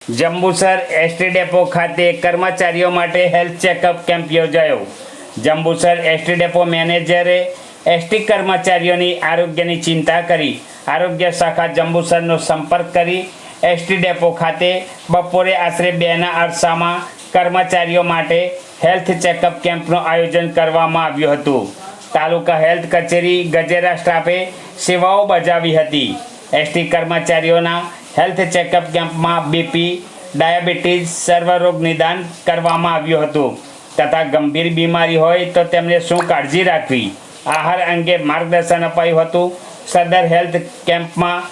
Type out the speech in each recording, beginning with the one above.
Jambusar ST depot ખાતે કર્મચારીઓ માટે હેલ્થ ચેકઅપ કેમ્પ યોજાયો. જંબુસર એસટી ડેપો મેનેજરે એસટી કર્મચારીઓની આરોગ્યની ચિંતા કરી આરોગ્ય શાખા જંબુસરનો સંપર્ક કરી એસટી ડેપો ખાતે બપોરે આશરે 2ના અરસામાં કર્મચારીઓ માટે હેલ્થ ચેકઅપ કેમ્પનું આયોજન કરવામાં આવ્યું હતું. તાલુકા હેલ્થ કચેરી ગજેરા સ્ટાફે સેવાઓ બજાવી હતી. એસટી કર્મચારીઓના હેલ્થ ચેકઅપ કેમ્પમાં બીપી, ડાયાબિટીસ, સર્વરોગ નિદાન કરવામાં આવ્યું હતું તથા ગંભીર બીમારી હોય તો તેમને શું કાળજી રાખવી, આહાર અંગે માર્ગદર્શન અપાયું હતું. સદર હેલ્થ કેમ્પમાં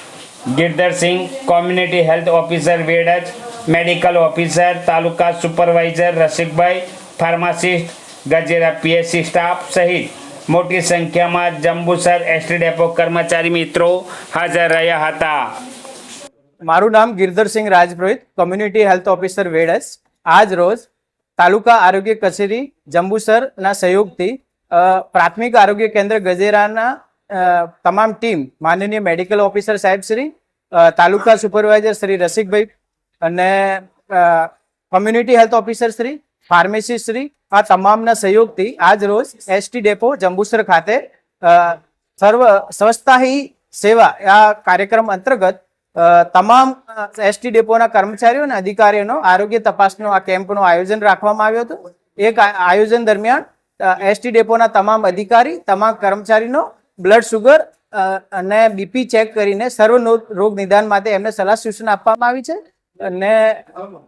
Girdharsinh, community health officer Vedaj, medical officer, taluka supervisor Rasikbhai, pharmacist, Gajera PHC staff સહિત મોટી સંખ્યામાં જંબુસર એસટી ડેપો કર્મચારી મિત્રો હાજર રહ્યા હતા. મારું નામ ગિરધરસિંહ રાજપુરોહિત, કોમ્યુનિટી હેલ્થ ઓફિસર વેડસ. આજ રોજ તાલુકા આરોગ્ય કચેરી જંબુસરના સહયોગથી પ્રાથમિક આરોગ્ય કેન્દ્ર ગજેરાના તમામ ટીમ, માનનીય મેડિકલ ઓફિસર સાહેબ શ્રી, તાલુકા સુપરવાઇઝર શ્રી રસિકભાઈ અને community health officer Shri, pharmacist Shri, આ તમામના સહયોગથી આજ રોજ એસટી ડેપો જંબુસર ખાતે સ્વચ્છતા હી સેવા આ કાર્યક્રમ અંતર્ગત તમામ એસટી ડેપોના કર્મચારીઓ અને અધિકારીઓનો આરોગ્ય તપાસનો આ કેમ્પનું આયોજન રાખવામાં આવ્યું હતું. એક આયોજન દરમિયાન એસટી ડેપોના તમામ અધિકારી, તમામ કર્મચારીનો બ્લડ સુગર અને બીપી ચેક કરીને સર્વ રોગ નિદાન માટે એમને સલાહ સૂચના આપવામાં આવી છે અને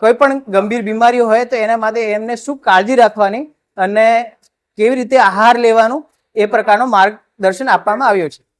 કોઈ પણ ગંભીર બીમારી હોય તો એના માટે એમને શું કાળજી રાખવાની અને કેવી રીતે આહાર લેવાનું એ પ્રકારનું માર્ગદર્શન આપવામાં આવ્યું છે.